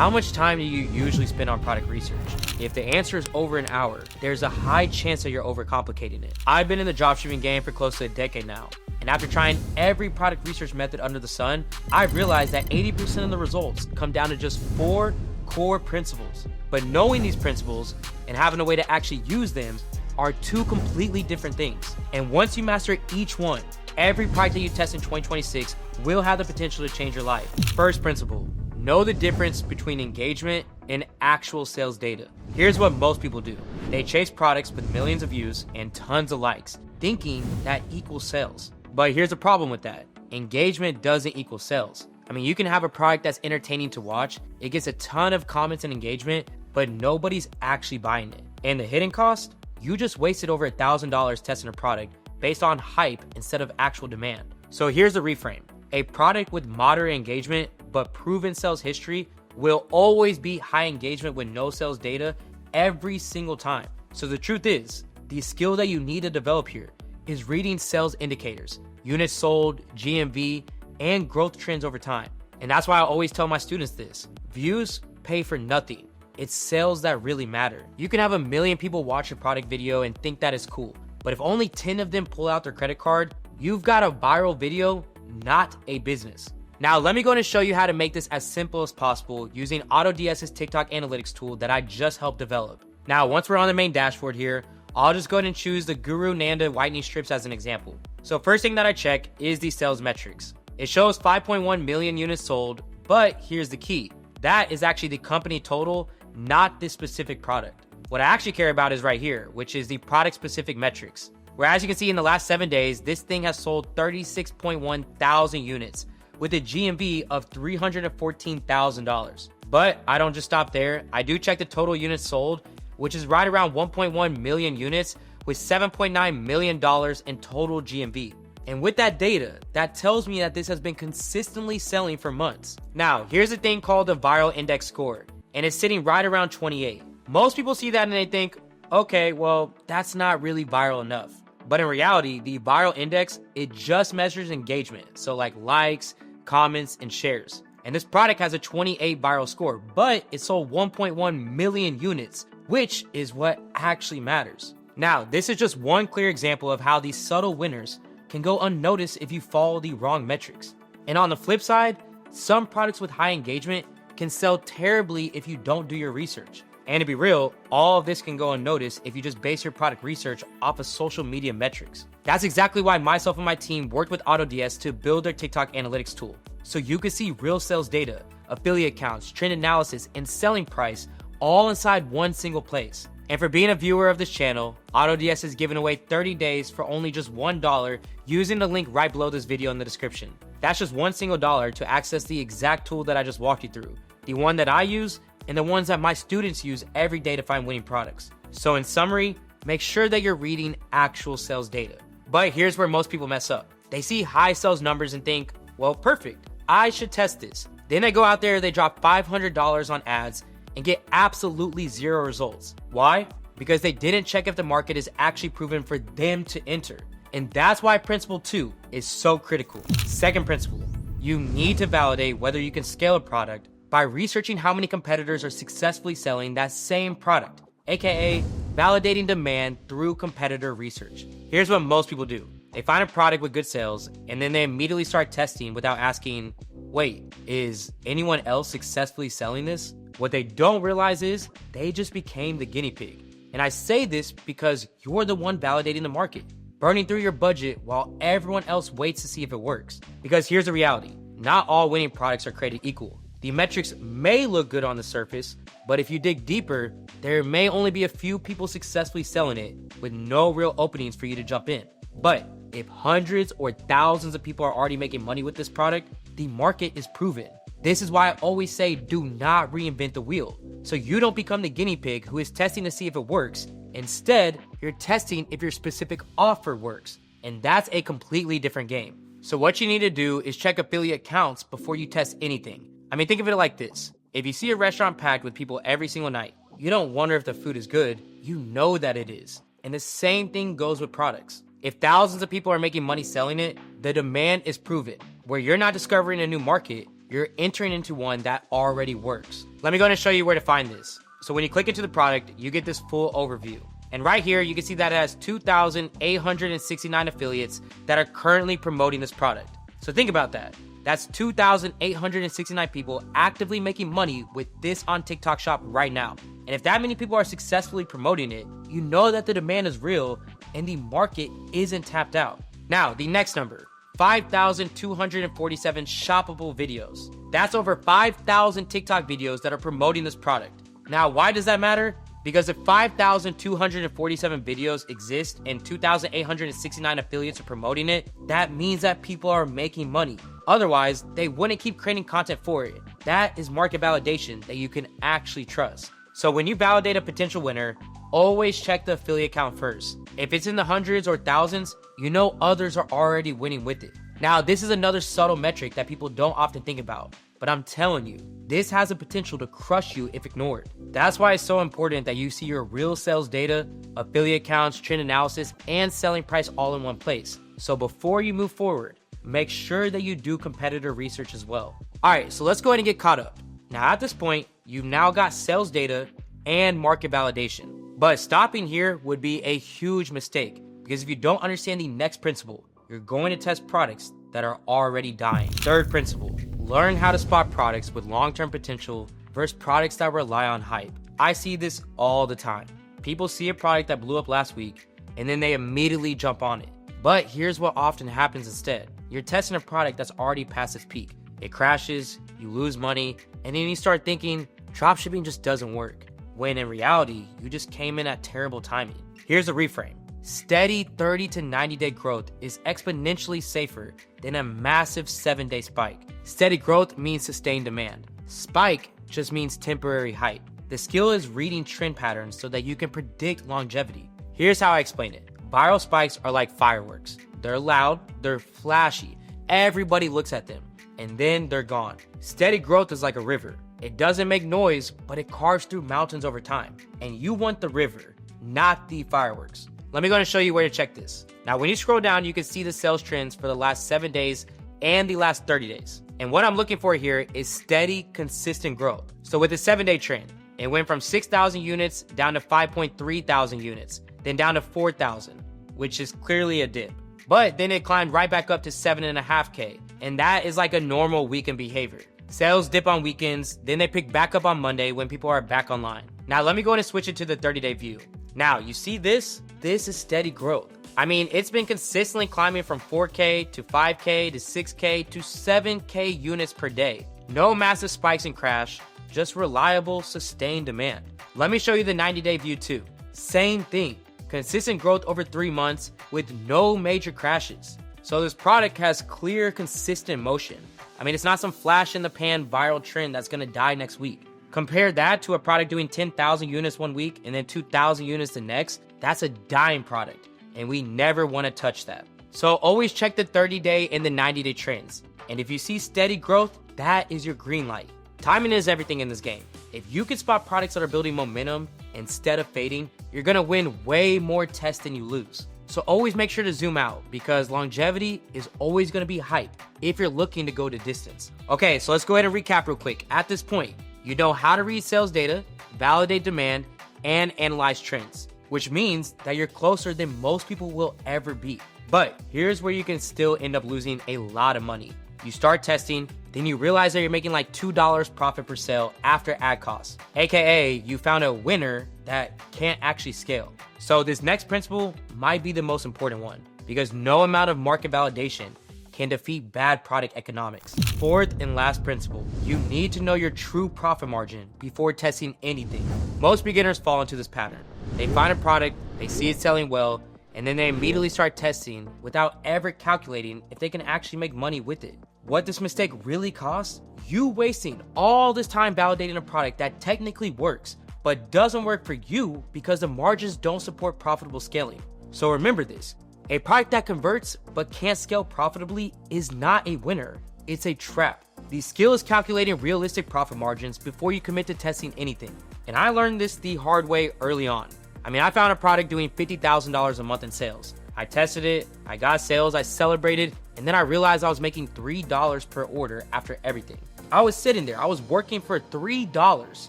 How much time do you usually spend on product research? If the answer is over an hour, there's a high chance that you're overcomplicating it. I've been in the dropshipping game for close to a decade now, and after trying every product research method under the sun, I've realized that 80% of the results come down to just 4 core principles. But knowing these principles and having a way to actually use them are 2 completely different things. And once you master each one, every product that you test in 2026 will have the potential to change your life. First principle, know the difference between engagement and actual sales data. Here's what most people do. They chase products with millions of views and tons of likes, thinking that equals sales. But here's the problem with that. Engagement doesn't equal sales. I mean, you can have a product that's entertaining to watch, it gets a ton of comments and engagement, but nobody's actually buying it. And the hidden cost? You just wasted over $1,000 testing a product based on hype instead of actual demand. So here's the reframe. A product with moderate engagement but proven sales history will always be high engagement with no sales data every single time. So the truth is, the skill that you need to develop here is reading sales indicators, units sold, GMV, and growth trends over time. And that's why I always tell my students this. Views pay for nothing. It's sales that really matter. You can have 1 million people watch a product video and think that is cool, but if only 10 of them pull out their credit card, you've got a viral video, not a business. Now, let me go and show you how to make this as simple as possible using AutoDS's TikTok analytics tool that I just helped develop. Now, once we're on the main dashboard here, I'll just go ahead and choose the Guru Nanda whitening strips as an example. So first thing that I check is the sales metrics. It shows 5.1 million units sold, but here's the key. That is actually the company total, not this specific product. What I actually care about is right here, which is the product specific metrics. Where as you can see in the last 7 days, this thing has sold 36.1 thousand units with a GMV of $314,000. But I don't just stop there. I do check the total units sold, which is right around 1.1 million units with $7.9 million in total GMV. And with that data, that tells me that this has been consistently selling for months. Now, here's a thing called the viral index score, and it's sitting right around 28. Most people see that and they think, okay, well, that's not really viral enough. But in reality, the viral index, it just measures engagement. So like likes, comments, and shares. And this product has a 28 viral score, but it sold 1.1 million units, which is what actually matters. Now, this is just one clear example of how these subtle winners can go unnoticed if you follow the wrong metrics. And on the flip side, some products with high engagement can sell terribly if you don't do your research. And to be real, all of this can go unnoticed if you just base your product research off of social media metrics. That's exactly why myself and my team worked with AutoDS to build their TikTok analytics tool. So you can see real sales data, affiliate counts, trend analysis, and selling price all inside one single place. And for being a viewer of this channel, AutoDS is giving away 30 days for only just $1 using the link right below this video in the description. That's just one single dollar to access the exact tool that I just walked you through, the one that I use and the ones that my students use every day to find winning products. So in summary, make sure that you're reading actual sales data. But here's where most people mess up. They see high sales numbers and think, well, perfect, I should test this. Then they go out there, they drop $500 on ads and get absolutely 0 results. Why? Because they didn't check if the market is actually proven for them to enter. And that's why principle 2 is so critical. Second principle, you need to validate whether you can scale a product by researching how many competitors are successfully selling that same product, aka validating demand through competitor research. Here's what most people do. They find a product with good sales and then they immediately start testing without asking, wait, is anyone else successfully selling this? What they don't realize is they just became the guinea pig. And I say this because you're the one validating the market, burning through your budget while everyone else waits to see if it works. Because here's the reality, not all winning products are created equal. The metrics may look good on the surface, but if you dig deeper, there may only be a few people successfully selling it with no real openings for you to jump in. But if hundreds or thousands of people are already making money with this product, the market is proven. This is why I always say do not reinvent the wheel. So you don't become the guinea pig who is testing to see if it works. Instead, you're testing if your specific offer works. And that's a completely different game. So what you need to do is check affiliate counts before you test anything. I mean, think of it like this. If you see a restaurant packed with people every single night, you don't wonder if the food is good, you know that it is. And the same thing goes with products. If thousands of people are making money selling it, the demand is proven. Where you're not discovering a new market, you're entering into one that already works. Let me go ahead and show you where to find this. So when you click into the product, you get this full overview. And right here, you can see that it has 2,869 affiliates that are currently promoting this product. So think about that. That's 2,869 people actively making money with this on TikTok Shop right now. And if that many people are successfully promoting it, you know that the demand is real and the market isn't tapped out. Now, the next number, 5,247 shoppable videos. That's over 5,000 TikTok videos that are promoting this product. Now, why does that matter? Because if 5,247 videos exist and 2,869 affiliates are promoting it, that means that people are making money. Otherwise, they wouldn't keep creating content for it. That is market validation that you can actually trust. So when you validate a potential winner, always check the affiliate count first. If it's in the hundreds or thousands, you know others are already winning with it. Now, this is another subtle metric that people don't often think about, but I'm telling you, this has the potential to crush you if ignored. That's why it's so important that you see your real sales data, affiliate counts, trend analysis, and selling price all in one place. So before you move forward, make sure that you do competitor research as well. All right, so let's go ahead and get caught up. Now at this point, you've now got sales data and market validation. But stopping here would be a huge mistake, because if you don't understand the next principle, you're going to test products that are already dying. Third principle, learn how to spot products with long-term potential versus products that rely on hype. I see this all the time. People see a product that blew up last week and then they immediately jump on it. But here's what often happens instead. You're testing a product that's already past its peak. It crashes, you lose money, and then you start thinking dropshipping just doesn't work, when in reality, you just came in at terrible timing. Here's a reframe. Steady 30 to 90 day growth is exponentially safer than a massive 7-day spike. Steady growth means sustained demand. Spike just means temporary hype. The skill is reading trend patterns so that you can predict longevity. Here's how I explain it. Viral spikes are like fireworks. They're loud, they're flashy, everybody looks at them, and then they're gone. Steady growth is like a river. It doesn't make noise, but it carves through mountains over time. And you want the river, not the fireworks. Let me go and show you where to check this. Now, when you scroll down, you can see the sales trends for the last 7 days and the last 30 days. And what I'm looking for here is steady, consistent growth. So with the 7-day trend, it went from 6,000 units down to 5.3 thousand units, then down to 4,000, which is clearly a dip. But then it climbed right back up to 7.5K, and that is like a normal weekend behavior. Sales dip on weekends, then they pick back up on Monday when people are back online. Now let me go ahead and switch it to the 30-day view. Now, you see this? This is steady growth. I mean, it's been consistently climbing from 4K to 5K to 6K to 7K units per day. No massive spikes and crash, just reliable, sustained demand. Let me show you the 90-day view too. Same thing. Consistent growth over 3 months with no major crashes. So this product has clear, consistent motion. I mean, it's not some flash in the pan viral trend that's gonna die next week. Compare that to a product doing 10,000 units one week and then 2,000 units the next. That's a dying product, and we never wanna touch that. So always check the 30-day and the 90-day trends. And if you see steady growth, that is your green light. Timing is everything in this game. If you can spot products that are building momentum instead of fading, you're gonna win way more tests than you lose. So always make sure to zoom out, because longevity is always gonna be hype if you're looking to go the distance. Okay, so let's go ahead and recap real quick. At this point, you know how to read sales data, validate demand, and analyze trends, which means that you're closer than most people will ever be. But here's where you can still end up losing a lot of money. You start testing, then you realize that you're making like $2 profit per sale after ad costs. AKA, you found a winner that can't actually scale. So this next principle might be the most important one, because no amount of market validation can defeat bad product economics. Fourth and last principle, you need to know your true profit margin before testing anything. Most beginners fall into this pattern. They find a product, they see it selling well, and then they immediately start testing without ever calculating if they can actually make money with it. What this mistake really costs? You wasting all this time validating a product that technically works, but doesn't work for you because the margins don't support profitable scaling. So remember this. A product that converts but can't scale profitably is not a winner, it's a trap. The skill is calculating realistic profit margins before you commit to testing anything. And I learned this the hard way early on. I mean, I found a product doing $50,000 a month in sales. I tested it, I got sales, I celebrated, and then I realized I was making $3 per order after everything. I was sitting there, I was working for $3.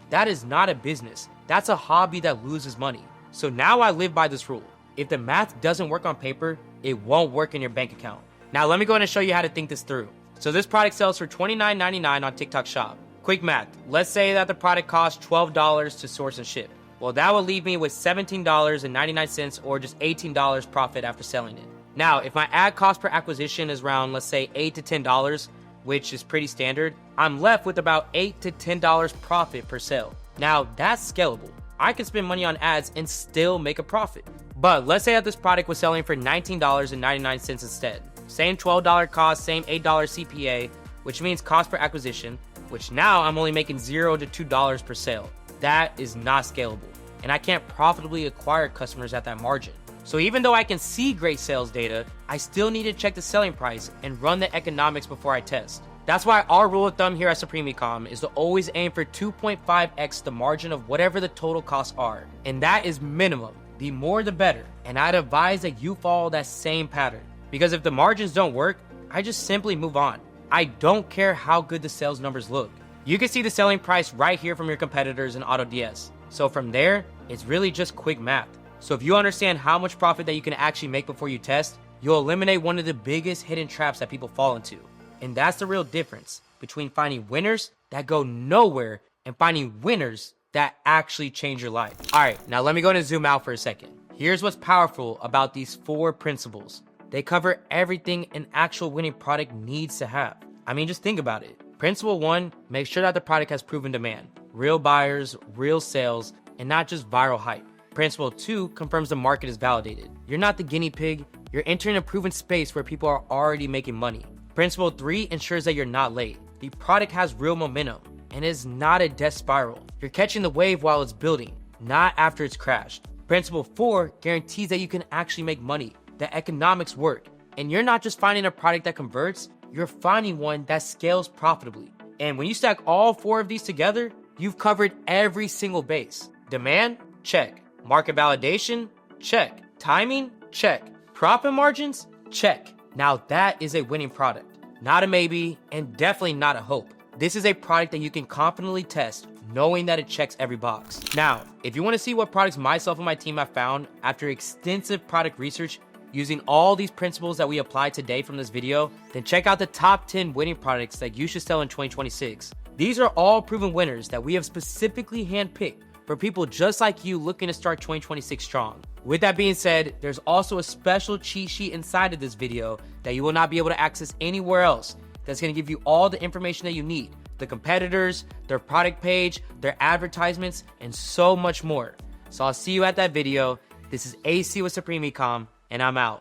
That is not a business. That's a hobby that loses money. So now I live by this rule. If the math doesn't work on paper, it won't work in your bank account. Now let me go ahead and show you how to think this through. So this product sells for $29.99 on TikTok Shop. Quick math, let's say that the product costs $12 to source and ship. Well, that will leave me with $17.99 or just $18 profit after selling it. Now, if my ad cost per acquisition is around, let's say $8 to $10, which is pretty standard, I'm left with about $8 to $10 profit per sale. Now, that's scalable. I can spend money on ads and still make a profit. But let's say that this product was selling for $19.99 instead. Same $12 cost, same $8 CPA, which means cost per acquisition, which now I'm only making $0 to $2 per sale. That is not scalable, and I can't profitably acquire customers at that margin. So even though I can see great sales data, I still need to check the selling price and run the economics before I test. That's why our rule of thumb here at Supreme Ecom is to always aim for 2.5x the margin of whatever the total costs are, and that is minimum. The more the better, and I'd advise that you follow that same pattern, because if the margins don't work, I just simply move on. I don't care how good the sales numbers look. You can see the selling price right here from your competitors in AutoDS. So from there, it's really just quick math. So if you understand how much profit that you can actually make before you test, you'll eliminate one of the biggest hidden traps that people fall into. And that's the real difference between finding winners that go nowhere and finding winners that actually change your life. All right, now let me go and zoom out for a second. Here's what's powerful about these 4 principles. They cover everything an actual winning product needs to have. I mean, just think about it. Principle 1, make sure that the product has proven demand, real buyers, real sales, and not just viral hype. Principle 2 confirms the market is validated. You're not the guinea pig, you're entering a proven space where people are already making money. Principle 3 ensures that you're not late. The product has real momentum and is not a death spiral. You're catching the wave while it's building, not after it's crashed. Principle 4 guarantees that you can actually make money, that economics work, and you're not just finding a product that converts, you're finding one that scales profitably. And when you stack all 4 of these together, you've covered every single base. Demand? Check. Market validation? Check. Timing? Check. Profit margins? Check. Now that is a winning product. Not a maybe, and definitely not a hope. This is a product that you can confidently test, knowing that it checks every box. Now, if you want to see what products myself and my team have found after extensive product research, using all these principles that we applied today from this video, then check out the top 10 winning products that you should sell in 2026. These are all proven winners that we have specifically handpicked for people just like you looking to start 2026 strong. With that being said, there's also a special cheat sheet inside of this video that you will not be able to access anywhere else, that's going to give you all the information that you need, the competitors, their product page, their advertisements, and so much more. So I'll see you at that video. This is AC with Supreme Ecom, and I'm out.